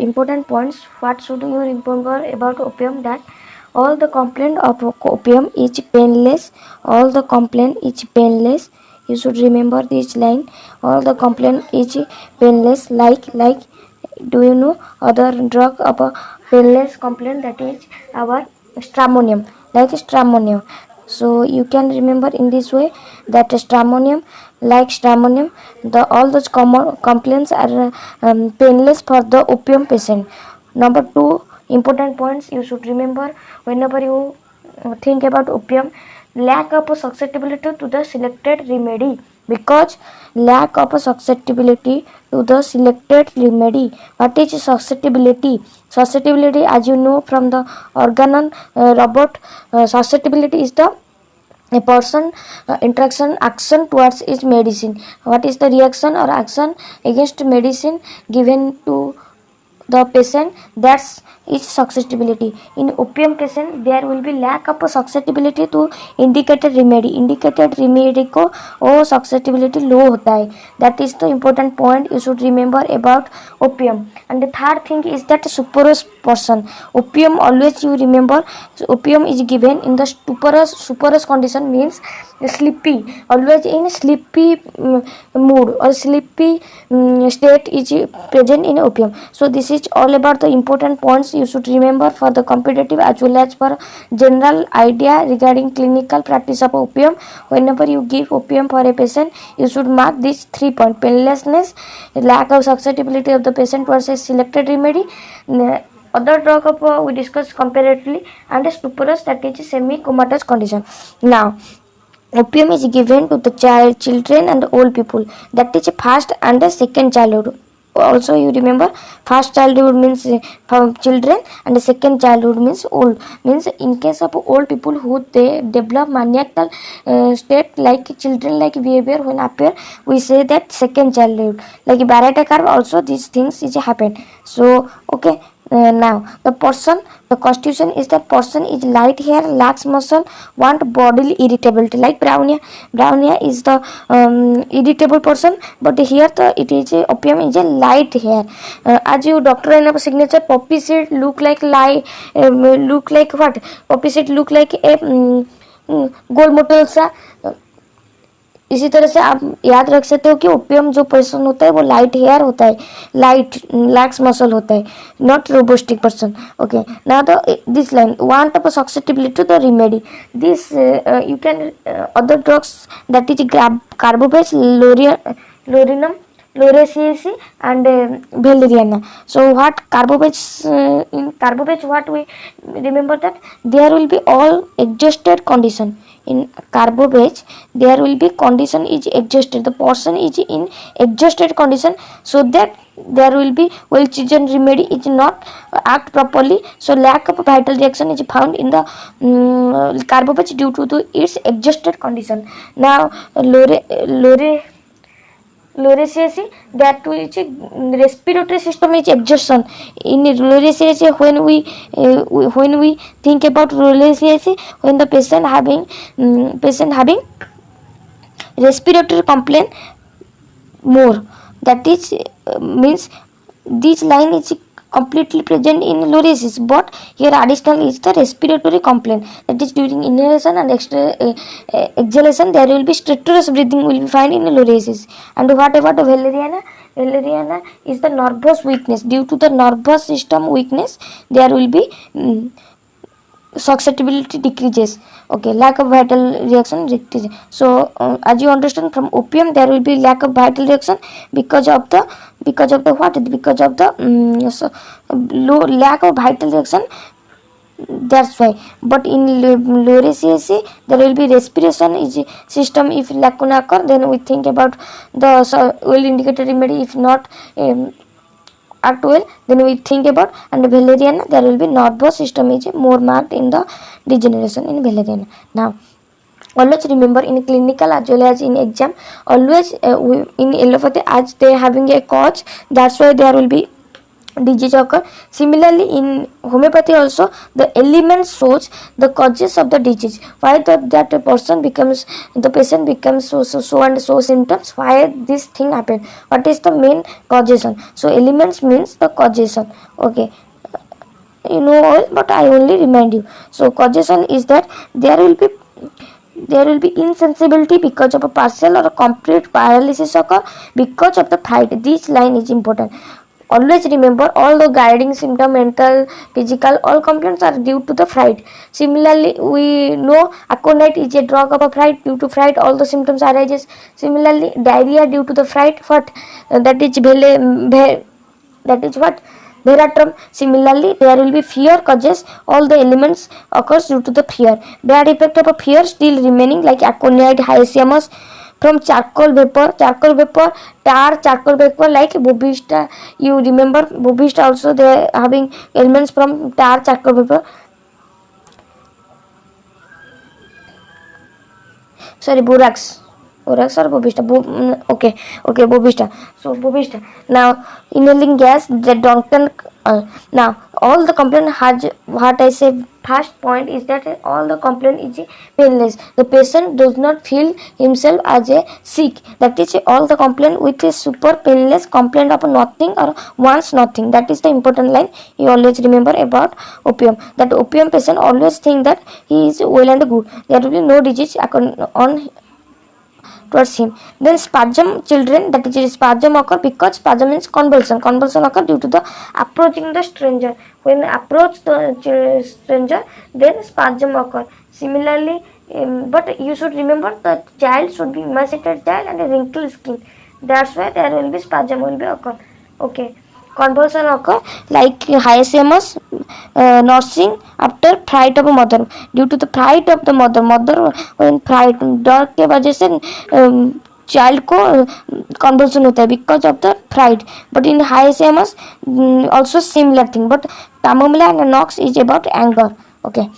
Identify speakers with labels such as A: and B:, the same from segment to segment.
A: important points. What should you remember about opium? That all the complaint of opium is painless. All the complaint is painless. You should remember this line. All the complaint is painless. Like do you know other drug of a painless complaint? That is our stramonium. Like stramonium. So you can remember in this way that stramonium, like stramonium, all those common complaints are painless for the opium patient. Number 2 important points you should remember whenever you think about opium: lack of susceptibility to the selected remedy. Because lack of susceptibility to the selected remedy. What is susceptibility? Susceptibility, as you know from the organon robot, susceptibility is the a person interaction action towards its medicine. What is the reaction or action against medicine given to the patient? That's its susceptibility. In opium patient there will be lack of susceptibility to indicated remedy. Indicated remedy को वो susceptibility low होता है. That is the important point you should remember about opium. And the third thing is that superous person. Opium always you remember, opium is given in the superous condition, means sleepy, always in sleepy mood or sleepy state is present in opium. So this is all about the important points you should remember for the competitive as well as for general idea regarding clinical practice of opium. Whenever you give opium for a patient, you should mark these 3 points: painlessness, lack of susceptibility of the patient towards a selected remedy, other drug of we discussed comparatively, and a stuporous, that is a semi-comatose condition. Now opium is given to the children and old people, that is first and the second childhood. Also you remember, first childhood means from children and the second childhood means old. Means in case of old people who they develop maniacal state like children like behavior when appear, we say that second childhood. Like Barrett curve also these things is happen. So okay. Now the constitution is that person is light hair, lax muscle, want bodily irritability. Like brownia is the irritable person, but here it is opium is a light hair. As you doctor in a signature, poppy seed look like look like what? Poppy seed look like a गोल मोटल सा. इसी तरह से आप याद रख सकते हो कि ओपियम जो पर्सन होता है वो लाइट हेयर होता है, लाइट लैक्स मसल होता है, not robustic person. Okay, now this line want of susceptibility to the remedy. This you can other drugs, that is carbobase, laurinum, lauraceae and valeriana. So what carbobase, in carbobase what we remember that there will be all adjusted condition. In carbobase there will be condition is adjusted, the person is in adjusted condition, so that there will be well chosen remedy is not act properly. So lack of vital reaction is found in the carbobase due to its adjusted condition. Now lauraceae, that which respiratory system is exhaustion. In lauraceae, when we think about lauraceae, when the patient having respiratory complaint more, that is means this line is completely present in lauraceae, but here additional is the respiratory complaint, that is during inhalation and exhalation there will be stertorous breathing will be found in lauraceae. And what about valeriana? Valeriana is the nervous weakness. Due to the nervous system weakness there will be susceptibility decreases. Okay, lack of vital reaction decreases. So as you understand, from opium there will be lack of vital reaction because of the low lack of vital reaction, that's why. But in lauraceae there will be respiration is system. If lacuna occur, then we think about the well indicated remedy. If not act well, then we think about. And valeriana there will be nervous system is more marked in the degeneration in valeriana. Now always remember, in clinical as well as in exam, always in allopathy, as they having a cause, that's why there will be disease occur. Similarly, in homeopathy also, the element shows the causes of the disease. Why that the patient becomes so and so symptoms. Why this thing happen? What is the main causation? So elements means the causation. Okay, you know all, but I only remind you. So causation is that there will be insensibility because of a partial or a complete paralysis occur because of the fright. This line is important. Always remember, all the guiding symptom, mental, physical, all complaints are due to the fright. Similarly, we know aconite is a drug of a fright. Due to fright, all the symptoms arises. Similarly, diarrhea due to the fright. What that is what Veratrum. Similarly, there will be fear causes all the elements occurs due to the fear. Bad effect of a fear still remaining like aconite, hyacinthus from charcoal vapor, tar, charcoal vapor like bobista. You remember bobista also they are having elements from tar, charcoal vapor. Sorry, borax. Borax or bobista? Okay, bobista. So bobista. Now inhaling gas, the Duncan. Now all the complaint has what I say. First point is that all the complaint is painless. The patient does not feel himself as a sick. That is all the complaint with a super painless complaint of nothing or wants nothing. That is the important line you always remember about opium. That opium patient always think that he is well and good. There will be no disease on towards him. Then spasm children, that is spasm occur because spasm means convulsion. Convulsion occur due to the approaching the stranger. When approach the stranger, then spasm occur. Similarly, but you should remember the child should be emaciated child and a wrinkled skin. That's why there will be spasm will be occur. Okay. Convulsion occur like hyacinthus nursing after fright of a mother. Due to the fright of the mother when fright डर के वजह से child को convulsion होता है because of the fright. But in hyacinthus also similar thing. But chamomilla and nox is about anger. Okay,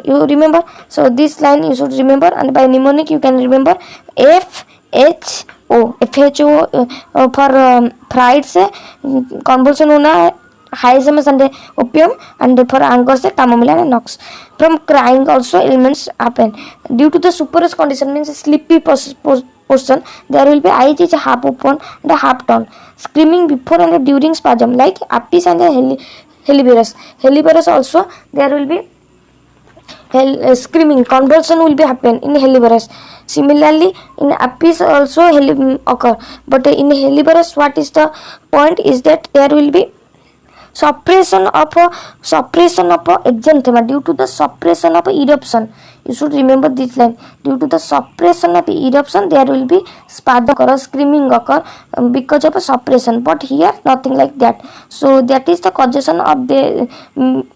A: you remember. So this line you should remember, and by mnemonic you can remember FHO for fright से convulsion होना है hyacinthus and opium, and for anger से chamomilla and nox. From crying also elements happen due to the superous condition means sleepy portion. There will be eyes is half open and half down. Screaming before and during spasm like apis and helleberus. Helleberus also there will be screaming convulsion will be happen in helleberus. Similarly, in apis also occur, but in helleberus what is the point is that there will be suppression of exanthema due to the suppression of eruption. You should remember this line. Due to the suppression of eruption, there will be spasm occur, screaming occur because of a suppression. But here nothing like that. So that is the causation of the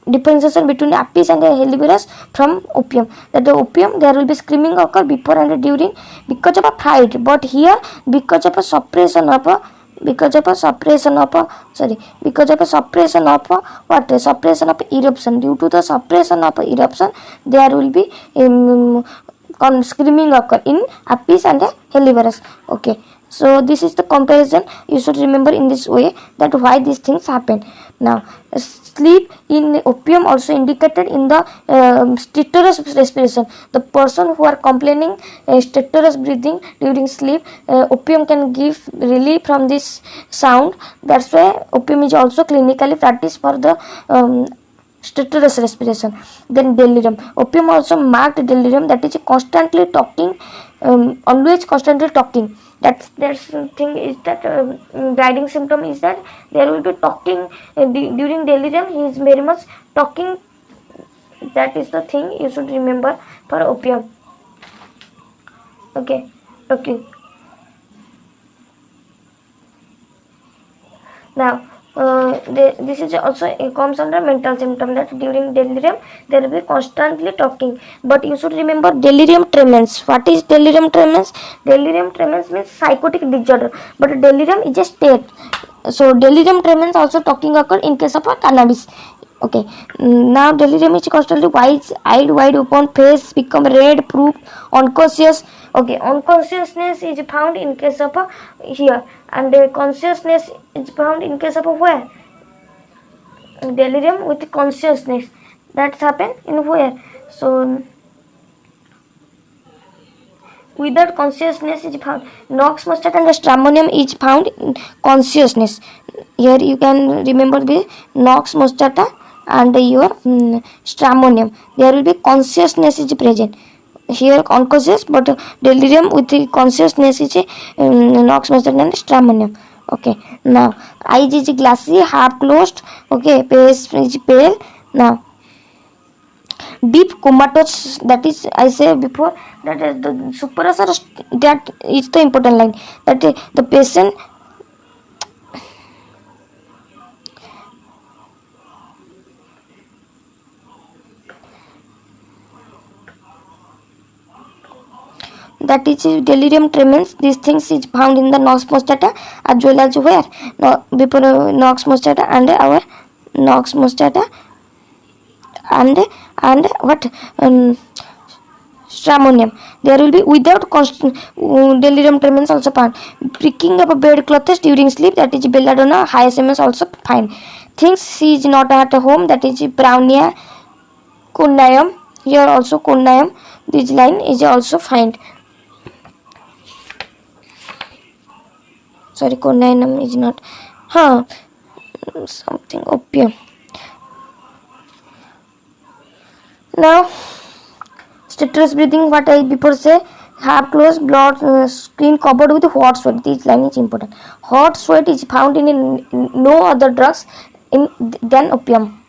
A: differentiation between apis and helleberus from opium. That the opium there will be screaming occur before and during because of a fright. But here because of a suppression of eruption. Due to the suppression of eruption, there will be screaming occur in apis and helleberus. Okay, so this is the comparison. You should remember in this way that why these things happen. Now sleep in opium also indicated in the stertorous respiration. The person who are complaining stertorous breathing during sleep, opium can give relief from this sound. That's why opium is also clinically practiced for the stertorous respiration. Then delirium. Opium also marked delirium, that is constantly talking, always constantly talking. That's thing is that guiding symptom is that there will be talking during delirium. He is very much talking. That is the thing you should remember for opium. Okay, talking. Now this is also comes under mental symptom, that during delirium there will be constantly talking. But you should remember delirium tremens. What is delirium tremens? Delirium tremens means psychotic disorder, but delirium is a state. So delirium tremens also talking occur in case of a cannabis. Okay, now delirium is constantly wide open, face become red, proof unconscious. Okay, unconsciousness is found in case of here, and consciousness is found in case of where? delirium with consciousness. That's happened in where? So without consciousness is found. Nox mostat and the stramonium is found in consciousness. Here you can remember the Nox moscata and your stramonium. There will be consciousness is present. Here unconscious, but delirium with the consciousness is Nox moscata and stramonium. Okay, now eyes is glassy, half closed. Okay, face is pale. Now deep comatose, that is I say before, that is the superasar, that is the important line, that the patient that is delirium tremens. These things is found in the nox moscata as well as where no, before nox moscata and our nox moscata and what stramonium. There will be without delirium tremens also found. Pricking of a bedclothes during sleep, that is belladonna. Hyoscyamus also fine. Things she is not at home, that is brownia corneum. Here also corneum. This line is also found. Sorry, corneum is not. Something opium. Now status breathing, what I before say, half closed, blood screen covered with hot sweat. This line is important. Hot sweat is found in no other drugs than opium.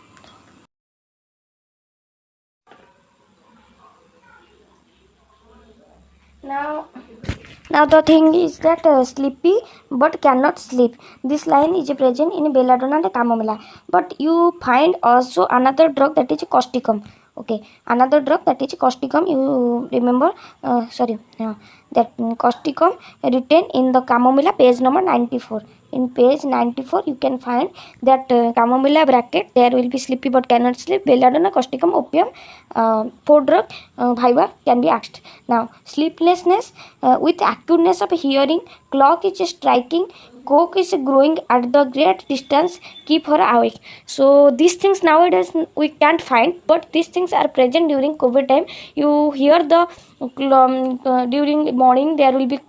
A: Now the thing is that sleepy but cannot sleep. This line is present in belladonna and chamomilla. But you find also another drug, that is causticum. Okay, another drug, that is causticum. You remember? That causticum written in the chamomilla, page number 94. In page 94 you can find that chamomilla bracket, there will be sleepy but cannot sleep, belladonna, causticum, opium, 4 drug viva can be asked. Now sleeplessness with acuteness of hearing, clock is striking, cock is growing at the great distance, keep her awake. So these things nowadays we can't find, but these things are present during COVID time. You hear the during morning there will be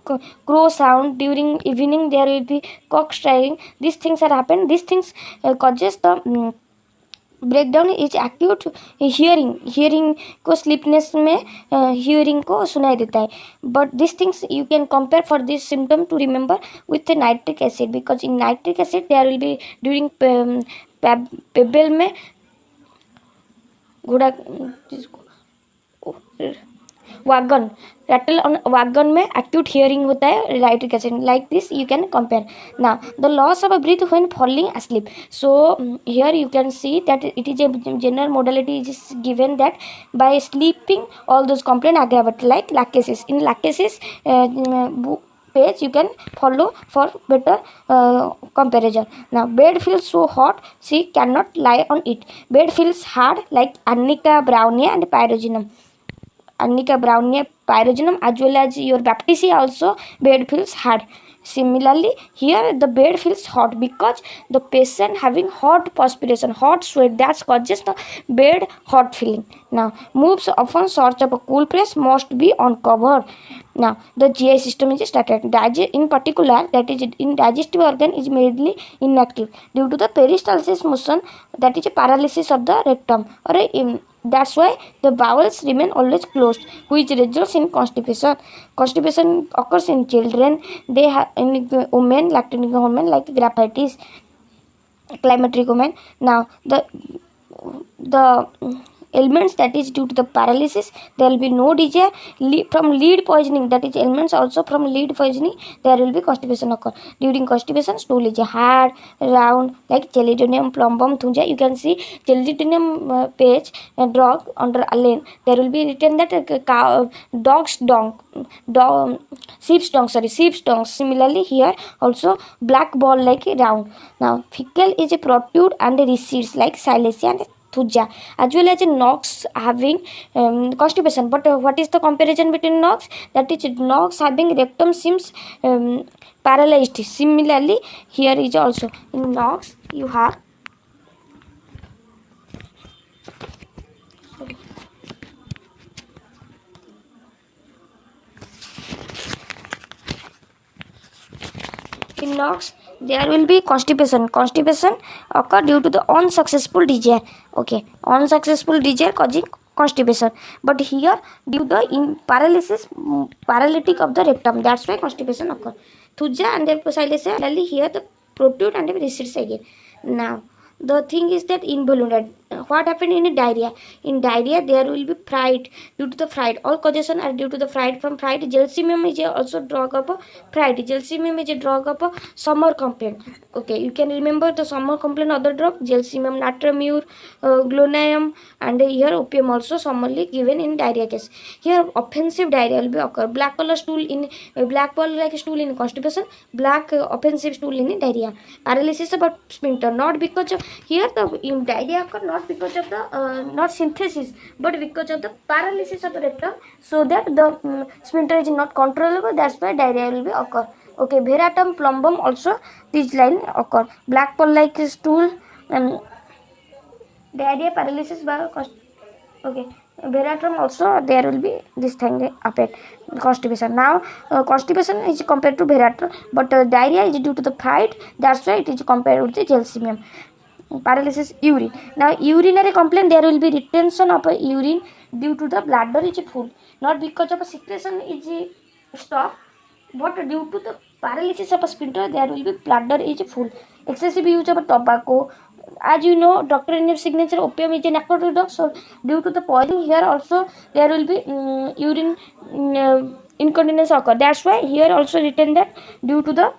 A: crow sound, during evening there will be cock striking. These things are happen. These things causes the breakdown is acute hearing. Hearing को sleepiness में hearing को सुनाई देता है. But this things you can compare for this symptom to remember with nitric acid, because in nitric acid there will be during pebble में घोड़ा wagon rattle on wagon में acute hearing होता है nitric acid. Like this you can compare. Now the loss of a breath when falling asleep. So here you can see that it is a general modality is given that by sleeping all those complaint aggravate like lachesis. In lachesis page you can follow for better comparison. Now bed feels so hot she cannot lie on it. Bed feels hard like Arnica brownia and pyrogenum. Arnica brownia, pyrogenum as well as your baptisia also bed feels hard. Similarly here the bed feels hot because the patient having hot perspiration, hot sweat, that causes the bed hot feeling. Now moves often search of a cool place must be uncovered. Now the GI system is started. In particular, that is in digestive organ is mainly inactive due to the peristalsis motion, that is a paralysis of the rectum, or that's why the bowels remain always closed, which results in constipation. Constipation occurs in children. They have in women, lactating women like graphitis, climacteric women. Now the elements, that is due to the paralysis there will be no desire. From lead poisoning, that is elements also from lead poisoning, there will be constipation occur. During constipation stool is hard, round like Chelidonium, plumbum, thunja. You can see Chelidonium page drug under Allen, there will be written that sheep's dong. Similarly here also black ball like round. Now fecal is a protrude and recedes like Silesia and Thuja, as well as Nox having constipation. But what is the comparison between Nox? That is Nox having rectum seems paralyzed. Similarly here is also in Nox you have knocks, there will be constipation. Constipation occur due to the unsuccessful desire. Okay, unsuccessful desire causing constipation. But here due to the paralytic of the rectum, that's why constipation occur. Thuja and hyposilacea, here the protrude and recedes again. Now the thing is that involuntary. What happened in diarrhea? In diarrhea there will be fright due to the fright. All causes are due to the fright. From fright, gelsemium is also drug of fright. Gelsemium is a drug of summer complaint. Okay, you can remember the summer complaint other drug, gelsemium, natramur, glonium, and here opium also commonly given in diarrhea case. Here offensive diarrhea will be occur. Black color stool in black ball like stool in constipation, black offensive stool in diarrhea. Paralysis of sphincter, not because of here the diarrhea occur not because of the not synthesis but because of the paralysis of the rectum, so that the sphincter is not controllable, that's why diarrhea will be occur. Okay, veratum plumbum also this line occur. Black ball like stool, diarrhea, paralysis by okay, veratum also there will be this thing affect constipation. Now constipation is compared to veratum, but diarrhea is due to the fright, that's why it is compared with the gelsemium. Paralysis, urine. Now urinary complaint, there will be retention of urine due to the bladder is full, not because of a secretion is stop, but due to the paralysis of a sphincter there will be bladder is full. Excessive use of tobacco, as you know, doctor in your signature opium is a narcotic drug, so due to the poison here also there will be urine incontinence occur, that's why here also written that due to the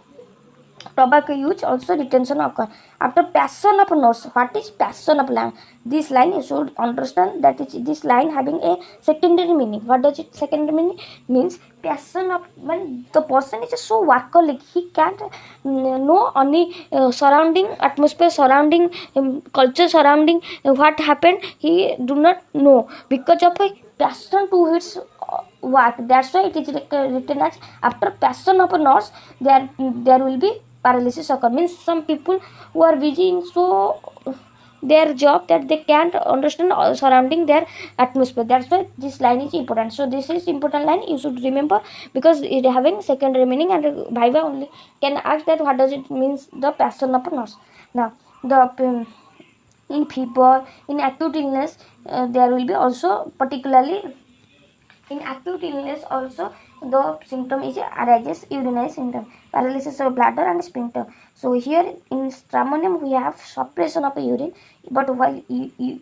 A: tobacco use also retention occur. After passion of nurse, what is passion of line? This line you should understand that is this line having a secondary meaning. What does it secondary meaning? Means passion of when the person is so workaholic, he can't know any surrounding atmosphere, surrounding culture, surrounding what happened, he do not know because of a passion to his work. That's why it is written as after passion of a nurse there will be paralysis occur. Means some people who are busy in so their job that they can't understand surrounding their atmosphere, that's why this line is important. So this is important line you should remember because it having secondary meaning, and viva only can ask that what does it means the passion of a nurse. Now the in fever, in acute illness, there will be also particularly in acute illness also the symptom is arises urinary symptom, paralysis of bladder and sphincter. So here in stramonium we have suppression of urine, but while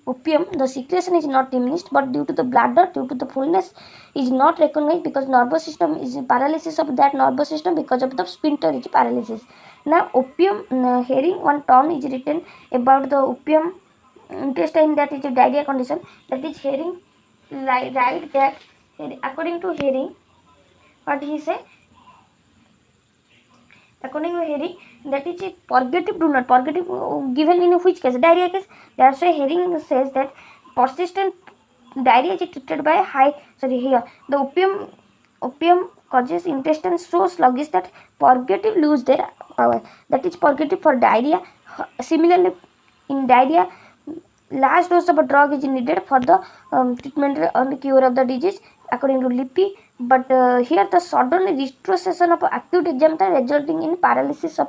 A: opium the secretion is not diminished, but due to the bladder, due to the fullness is not recognized because nervous system is paralysis of that nervous system because of the sphincter is paralysis. Now opium hearing one term is written about the opium intestine, that is a diarrhea condition, that is hearing right that according to hearing what he say, according to hearing that is a purgative do not purgative given in which case diarrhea case, that's why hearing says that persistent diarrhea is treated by here the opium causes intestine so sluggish that purgative lose their power, that is purgative for diarrhea. Similarly in diarrhea large dose of a drug is needed for the treatment and cure of the disease according to Lippi, but here the sudden retrocession of acute example resulting in paralysis of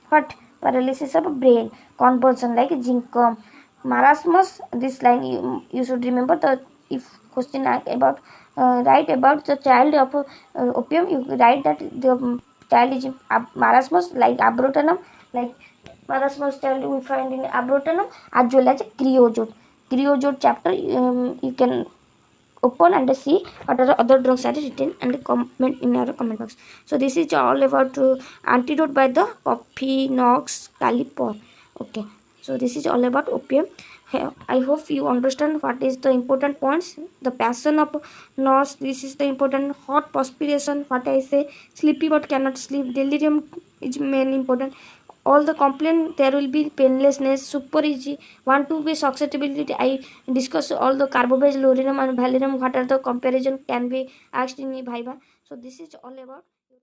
A: what? Paralysis of brain, convulsion like Zinkum, marasmus. This line you should remember. The if question about write about the child of opium, you write that the child is marasmus like abrotanum, like marasmus child we find in abrotanum, as well as creozote chapter you can open and see what are the other drugs are written and comment in our comment box. So this is all about antidote by the Coffeenox caliper. Okay, so this is all about opium. I hope you understand what is the important points. The passion of nurse, this is the important. Hot perspiration, what I say, sleepy but cannot sleep, delirium is main important. All the complaint, there will be painlessness, super easy, want to be susceptibility. I discuss all the carbobase, laurinum and valerium, what are the comparison can be asked in viva. So this is all about